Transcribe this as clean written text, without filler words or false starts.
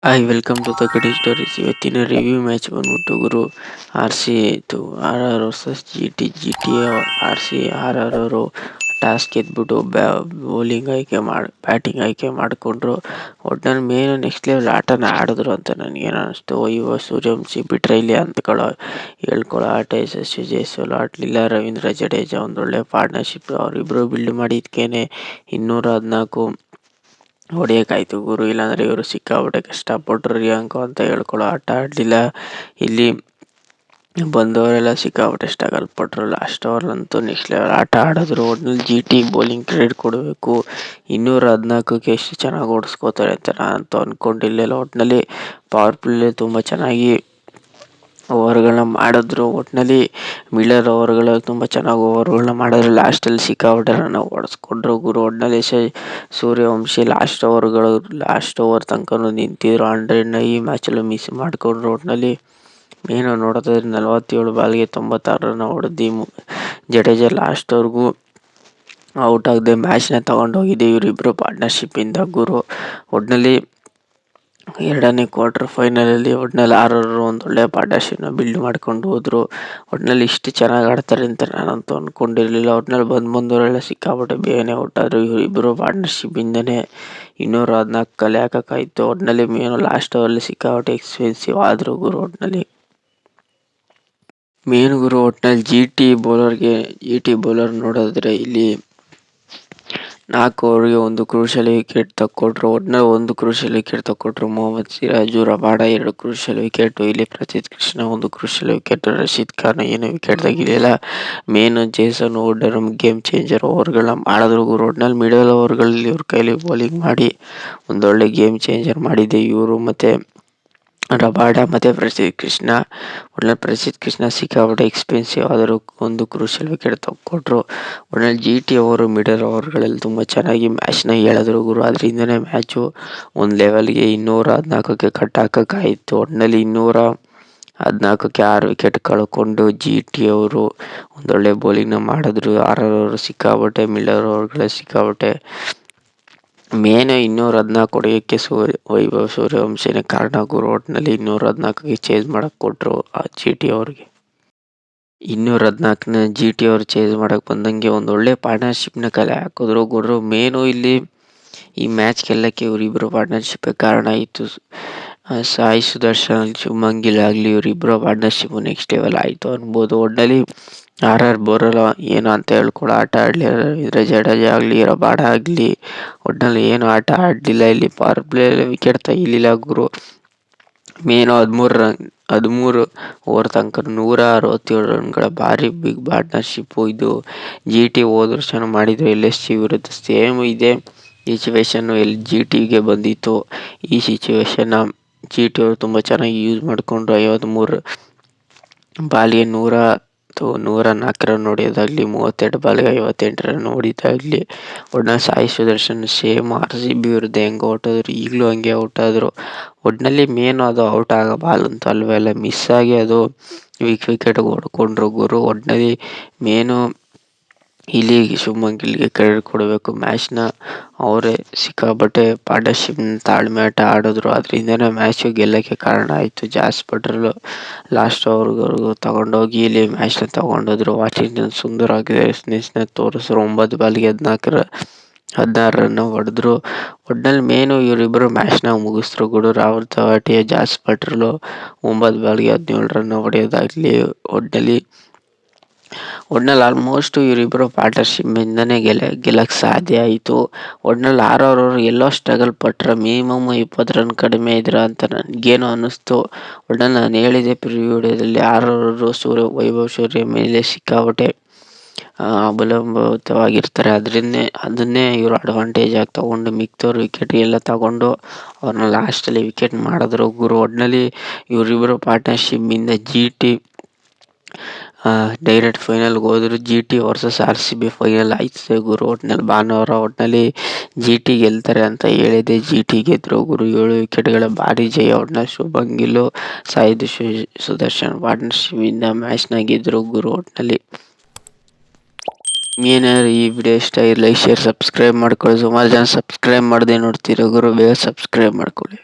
Hi welcome to the Kadi stories. ಇವತ್ತಿನ review match ಬಂದ್ಬಿಟ್ಟು ಗುರು ಆರ್ ಸಿ ಇತ್ತು. RR versus G T R C ಅವರು ಟಾಸ್ ಗೆದ್ಬಿಟ್ಟು ಬ್ಯಾಟಿಂಗ್ ಆಯ್ಕೆ ಮಾಡಿಕೊಂಡ್ರು. ಒಟ್ನಲ್ಲಿ ಮೇನ್ ನೆಕ್ಸ್ಟ್ ಲೆವೆಲ್ ಆಟನ ಆಡಿದ್ರು ಅಂತ ನನಗೇನು ಅನ್ನಿಸ್ತು. ಸೂರ್ಯವಂಶಿ ಬಿಟ್ರೆ ಇಲ್ಲಿ ಹೇಳ್ಕೊಳ್ಳೋ ಆಟ ಯಶಸ್ವಿ ಜೈಸ್ವಾಲ್ ಆಡಲಿಲ್ಲ. ರವೀಂದ್ರ ಜಡೇಜಾ ಒಂದೊಳ್ಳೆ ಪಾರ್ಟ್ನರ್ಶಿಪ್ ಅವರಿಬ್ಬರು ಬಿಲ್ಡ್ ಮಾಡಿದ್ಕೇನೆ 214 ಹೊಡೆಯೋಕ್ಕಾಯ್ತು ಗುರು. ಇಲ್ಲಾಂದರೆ ಇವರು ಸಿಕ್ಕಾಪಟ್ಟೆ ಕಷ್ಟಪಟ್ಟರು. ರಿಯಾಂಕೋ ಅಂತ ಹೇಳ್ಕೊಳ್ಳೋ ಆಟ ಆಡಲಿಲ್ಲ. ಇಲ್ಲಿ ಬಂದವರೆಲ್ಲ ಸಿಕ್ಕಾಪಟ್ಟೆ ಸ್ಟ್ರಗಲ್ ಪಟ್ಟರು. ಲಾಸ್ಟ್ ಓವರ್ಲಂತೂ ನೆಕ್ಸ್ಟ್ ಲೆವೆಲ್ ಆಟ ಆಡಿದ್ರು. ಒಟ್ನಲ್ಲಿ GT ಬೌಲಿಂಗ್ ಕ್ರೆಡಿಟ್ ಕೊಡಬೇಕು. 214ಕ್ಕೆ ಎಷ್ಟು ಚೆನ್ನಾಗಿ ಓಡಿಸ್ಕೋತಾರೆ ಅಂತ ನಾನಂತೂ ಅಂದ್ಕೊಂಡಿರಲಿಲ್ಲ. ಒಟ್ಟಿನಲ್ಲಿ ಪವರ್ ಪ್ಲೇ ತುಂಬ ಚೆನ್ನಾಗಿ ಓವರ್ಗಳನ್ನ ಮಾಡಿದ್ರು. ಒಟ್ಟಿನಲ್ಲಿ ಮಿಲ್ಲರ್ ಓವರ್ಗಳಲ್ಲಿ ತುಂಬ ಚೆನ್ನಾಗಿ ಓವರ್ಗಳನ್ನ ಮಾಡಿದ್ರು. ಲಾಸ್ಟಲ್ಲಿ ಸಿಕ್ಕಾಪಟ್ಟೆ ರನ್ ಹೊಡೆಸ್ಕೊಂಡ್ರು ಗುರು. ಒಟ್ಟಿನಲ್ಲಿ ಸೂರ್ಯವಂಶಿ ಲಾಸ್ಟ್ ಓವರ್ ತನಕ ನಿಂತಿದ್ರು. 100ನ ಈ ಮ್ಯಾಚಲ್ಲಿ ಮಿಸ್ ಮಾಡಿಕೊಂಡ್ರು. ಒಟ್ಟಿನಲ್ಲಿ ಮೇನು ನೋಡೋದಾದ್ರೆ 47 ಬಾಲ್ಗೆ 96 ರನ್ ಹೊಡೆದು ಜಡೇಜಾ ಲಾಸ್ಟ್ವರೆಗೂ ಔಟ್ ಆಗದೆ ಮ್ಯಾಚ್ನ ತಗೊಂಡೋಗಿದೆ ಇವರಿಬ್ಬರು ಪಾರ್ಟ್ನರ್ಶಿಪ್ಪಿಂದ ಗುರು. ಒಟ್ಟಿನಲ್ಲಿ ಎರಡನೇ ಕ್ವಾರ್ಟರ್ ಫೈನಲಲ್ಲಿ ಒಟ್ಟಿನಲ್ಲಿ RR ಒಂದೊಳ್ಳೆ ಪಾರ್ಟ್ನರ್ಶಿಪ್ನ ಬಿಲ್ಡ್ ಮಾಡ್ಕೊಂಡು ಹೋದರು. ಒಟ್ಟಿನಲ್ಲಿ ಇಷ್ಟು ಚೆನ್ನಾಗಿ ಆಡ್ತಾರೆ ಅಂತ ನಾನಂತೂ ಅಂದ್ಕೊಂಡಿರಲಿಲ್ಲ. ಒಟ್ಟಿನಲ್ಲಿ ಬಂದವರೆಲ್ಲ ಸಿಕ್ಕಾಪಟ್ಟೆ ಬೇಗನೆ ಔಟ್ ಆದರು. ಇವರಿಬ್ಬರು ಪಾರ್ಟ್ನರ್ಶಿಪ್ಪಿಂದನೇ 214 ಕಲೆ ಹಾಕೋಕ್ಕಾಯಿತು. ಒಟ್ಟಿನಲ್ಲಿ ಮೇನು ಲಾಸ್ಟ್ ಓವರಲ್ಲಿ ಸಿಕ್ಕಾಪಟ್ಟೆ ಎಕ್ಸ್ಪೆನ್ಸಿವ್ ಆದರು ಗುರು. ಒಟ್ಟಿನಲ್ಲಿ GT ಬೌಲರ್ ನೋಡಿದ್ರೆ ಇಲ್ಲಿ 4 ಓವರ್ಗೆ ಒಂದು ಕ್ರೂಷಿಯಲ್ ವಿಕೆಟ್ ತಕ್ಕೊಟ್ರು. ಒಟ್ಟಿನಲ್ಲಿ ಒಂದು ಕ್ರೂಷಿಯಲ್ ವಿಕೆಟ್ ತಕ್ಕೊಟ್ರು. Mohammed Siraj, Rabada 2 crucial wicket. ಇಲ್ಲಿ ಪ್ರಸಿದ್ಧ ಕೃಷ್ಣ 1 ಕ್ರೂಷಿಯಲ್ ವಿಕೆಟ್. ರಶೀದ್ ಖಾನ್ ಏನು ವಿಕೆಟ್ ತೆಗಿಲಿಲ್ಲ. Main Jason Wood game changer ಓವರ್ಗಳನ್ನ ಮಾಡಿದ್ರು ಗುರು. ಒಟ್ಟಿನಲ್ಲಿ ಮಿಡಲ್ ಓವರ್ಗಳಲ್ಲಿ ಇವ್ರ ಕೈಲಿ ಬೌಲಿಂಗ್ ಮಾಡಿ ಒಂದೊಳ್ಳೆ ಗೇಮ್ ಚೇಂಜರ್ ಮಾಡಿದೆ ಇವರು ಮತ್ತು ರಬಾಡ ಮತ್ತು ಪ್ರಸಿದ್ಧ ಕೃಷ್ಣ. ಒಳ್ಳೆ ಪ್ರಸಿದ್ಧ ಕೃಷ್ಣ ಸಿಕ್ಕಾಪಟ್ಟೆ ಎಕ್ಸ್ಪೆನ್ಸಿವ್ ಆದರೂ ಒಂದು ಕ್ರೂಷಿಯಲ್ ವಿಕೆಟ್ ತಕ್ಕೊಟ್ರು. ಒಳ್ಳೆ GT ಅವರು ಮಿಡಲ್ ಓವರ್ಗಳಲ್ಲಿ ತುಂಬ ಚೆನ್ನಾಗಿ ಮ್ಯಾಚ್ನ ಎಳೆದ್ರು ಗುರು. ಅದರಿಂದನೇ ಮ್ಯಾಚು ಒಂದು ಲೆವೆಲ್ಗೆ 214ಕ್ಕೆ ಕಟ್ ಹಾಕೋಕ್ಕಾಯಿತು. ಒಟ್ಟಿನಲ್ಲಿ 214ಕ್ಕೆ 6 ವಿಕೆಟ್ ಕಳ್ಕೊಂಡು GT ಅವರು ಒಂದೊಳ್ಳೆ ಬೌಲಿಂಗ್ನ ಮಾಡಿದ್ರು. RR ಅವರು ಸಿಕ್ಕಾಪಟ್ಟೆ ಮಿಡಲ್ ಓವರ್ಗಳಲ್ಲಿ ಸಿಕ್ಕಾಪಟ್ಟೆ ಮೇನು 214 ಹೊಡೆಯೋಕ್ಕೆ ವೈಭವ್ ಸೂರ್ಯವಂಶಿನೇ ಕಾರಣ ಗುರು. ಒಟ್ಟಿನಲ್ಲಿ 214ಕ್ಕೆ ಚೇಂಜ್ ಮಾಡೋಕ್ಕೆ ಕೊಟ್ಟರು GT ಅವ್ರಿಗೆ. 214ನ GT ಅವರು ಚೇಂಜ್ ಮಾಡೋಕ್ಕೆ ಬಂದಂಗೆ ಒಂದೊಳ್ಳೆ ಪಾರ್ಟ್ನರ್ಶಿಪ್ನ ಕಲೆ ಹಾಕಿದ್ರು ಗುರು. ಮೇನು ಇಲ್ಲಿ ಈ ಮ್ಯಾಚ್ ಗೆಲ್ಲಕ್ಕೆ ಇವರಿಬ್ಬರು ಪಾರ್ಟ್ನರ್ಶಿಪ್ಪೇ ಕಾರಣ ಆಯಿತು. ಸಾಯಿ ಸುದರ್ಶನ್, ಶುಭ್ಮನ್ ಗಿಲ್ ಆಗಲಿ ಇವರಿಬ್ಬರು ಪಾರ್ಟ್ನರ್ಶಿಪ್ಪು ನೆಕ್ಸ್ಟ್ ಲೆವೆಲ್ ಆಯಿತು ಅನ್ಬೋದು. ಒಟ್ಟಿನಲ್ಲಿ RR ಬರೋಲ್ಲ ಏನು ಅಂತ ಹೇಳ್ಕೊಳ್ಳೋ ಆಟ ಆಡಲಿ. ರವೀಂದ್ರ ಜಡೇಜಾ ಆಗಲಿ, ರಬಾಡ ಆಗಲಿ ಒಟ್ಟಿನಲ್ಲಿ ಏನು ಆಟ ಆಡಲಿಲ್ಲ. ಇಲ್ಲಿ ಪವರ್ ಪ್ಲೇಯಲ್ಲಿ ವಿಕೆಟ್ ತೆಗಿಲಿಲ್ಲ ಗುರು. ಮೇನು 13 ಓವರ್ ತನಕ 167 ರನ್ಗಳ ಭಾರಿ ಬಿಗ್ ಪಾರ್ಟ್ನರ್ಶಿಪ್ಪು ಇದು. GT ಹೋದ ವರ್ಷನೂ ಮಾಡಿದ್ರು LSG ವಿರುದ್ಧ. ಸೇಮ್ ಇದೇ ಸಿಚುವೇಶನ್ನು GTಗೆ ಬಂದಿತ್ತು. ಈ ಸಿಚುವೇಶನ್ನ GT ಅವರು ತುಂಬ ಚೆನ್ನಾಗಿ ಯೂಸ್ ಮಾಡಿಕೊಂಡ್ರು. 53 ಬಾಲ್ಗೆ 104 ರನ್ ಹೊಡೆಯೋದಾಗಲಿ, 32 ಬಾಲ್ಗೆ 58 ರನ್ ಹೊಡಿತಾಗಲಿ. ಒಟ್ಟಿನಲ್ಲಿ ಸಾಯಿ ಸುದರ್ಶನ್ ಸೇಮ್ RCB ವಿರುದ್ಧ ಹೆಂಗೆ ಔಟ್ ಆದರು ಈಗಲೂ ಹಂಗೆ ಔಟ್ ಆದರು. ಒಟ್ಟಿನಲ್ಲಿ ಮೇನು ಅದು ಔಟ್ ಆಗೋ ಬಾಲ್ ಅಂತೂ ಅಲ್ವೇ ಅಲ್ಲ, ಮಿಸ್ ಆಗಿ ಅದು ವಿಕೆಟ್ಗೆ ಹೊಡ್ಕೊಂಡ್ರು ಗುರು. ಒಟ್ಟಿನಲ್ಲಿ ಮೇನು ಇಲ್ಲಿ ಶುಭ್ಮನ್ ಗಿಲ್ಗೆ ಕ್ರೆಡಿಟ್ ಕೊಡಬೇಕು. ಮ್ಯಾಚ್ನ ಅವರೇ ಸಿಕ್ಕಾಪಟ್ಟೆ ಪಾರ್ಟ್ನರ್ಶಿಪ್ನ ತಾಳ್ಮೆ ಆಟ ಆಡಿದ್ರು. ಅದರಿಂದನೇ ಮ್ಯಾಚು ಗೆಲ್ಲಕ್ಕೆ ಕಾರಣ ಆಯಿತು. ಜಾಸ್ ಬಟ್ಲರ್ ಲಾಸ್ಟ್ ಓವರ್ವರೆಗೂ ತಗೊಂಡೋಗಿ ಇಲ್ಲಿ ಮ್ಯಾಚ್ನ ತಗೊಂಡೋದ್ರು. ವಾಷಿಂಗ್ಟನ್ ಸುಂದರ್ ಅಗ್ರೆಸಿವ್ನೆಸ್ನ ತೋರಿಸಿದ್ರು. 9 ಬಾಲ್ಗೆ 16 ರನ್ ಹೊಡೆದ್ರು. ಒಟ್ಟಿನಲ್ಲಿ ಮೇನು ಇವರಿಬ್ಬರು ಮ್ಯಾಚ್ನ ಮುಗಿಸಿದ್ರು ಗುರು. ರಾಹುಲ್ ತೆವಾಟಿಯಾ, ಜಾಸ್ ಬಟ್ಲರ್ 9 ಬಾಲ್ಗೆ 17 ರನ್ ಹೊಡೆಯೋದಾಗಲಿ. ಒಟ್ಟಿನಲ್ಲಿ ಆಲ್ಮೋಸ್ಟ್ ಇವರಿಬ್ಬರು ಪಾರ್ಟ್ನರ್ಶಿಪ್ಪಿಂದನೇ ಗೆಲ್ಲಕ್ಕೆ ಸಾಧ್ಯ ಆಯಿತು. ಒಟ್ಟಿನಲ್ಲಿ RR ಅವರು ಎಲ್ಲೋ ಸ್ಟ್ರಗಲ್ ಪಟ್ಟರೆ ಮಿನಿಮಮ್ 20 ರನ್ ಕಡಿಮೆ ಇದ್ರ ಅಂತ ನನಗೇನೋ ಅನ್ನಿಸ್ತು. ಒಟ್ಟಿನಲ್ಲಿ ನಾನು ಹೇಳಿದೆ ವಿಡಿಯೋದಲ್ಲಿ RR ಅವರು ವೈಭವ್ ಸೂರ್ಯ ಮೇಲೆ ಸಿಕ್ಕಾಪಟ್ಟೆ ಅವಲಂಬಿತವಾಗಿರ್ತಾರೆ. ಅದನ್ನೇ ಇವರು ಅಡ್ವಾಂಟೇಜ್ ಆಗಿ ತಗೊಂಡು ಮಿಕ್ತವ್ರು ವಿಕೆಟ್ ಎಲ್ಲ ತಗೊಂಡು ಅವ್ರನ್ನ ಲಾಸ್ಟಲ್ಲಿ ವಿಕೆಟ್ ಮಾಡಿದ್ರು ಗುರು. ಒಟ್ಟಿನಲ್ಲಿ ಇವರಿಬ್ಬರು ಪಾರ್ಟ್ನರ್ಶಿಪ್ಪಿಂದ GT ಡೈರೆಕ್ಟ್ ಫೈನಲ್ಗೆ ಹೋದ್ರು. GT ವರ್ಸಸ್ RCB ಫೈನಲ್ ಆಯ್ತದೆ ಗುರು. ಒಟ್ಟಿನಲ್ಲಿ GT ಗೆಲ್ತಾರೆ ಅಂತ ಹೇಳಿದೆ. GT ಗೆದ್ರು ಗುರು. 7 ವಿಕೆಟ್ಗಳ ಭಾರಿ ಜಯ. ಒಟ್ಟಿನಲ್ಲಿ ಶುಭ್ಮನ್ ಗಿಲ್, ಸಾಯಿ ಸುದರ್ಶನ್ ಪಾರ್ಟ್ನರ್ಶಿಪ್ಪಿಂದ ಮ್ಯಾಚ್ನ ಗೆದ್ರು ಗುರು. ಒಟ್ಟಿನಲ್ಲಿ ಏನಾದ್ರು ಈ ವಿಡಿಯೋ ಇಷ್ಟ ಆಗಿ ಲೈಕ್, ಶೇರ್, ಸಬ್ಸ್ಕ್ರೈಬ್ ಮಾಡ್ಕೊಳ್ಳಿ. ಸುಮಾರು ಜನ ಸಬ್ಸ್ಕ್ರೈಬ್ ಮಾಡದೆ ನೋಡ್ತೀರ ಗುರು. ಬೇಗ ಸಬ್ಸ್ಕ್ರೈಬ್ ಮಾಡ್ಕೊಳ್ಳಿ.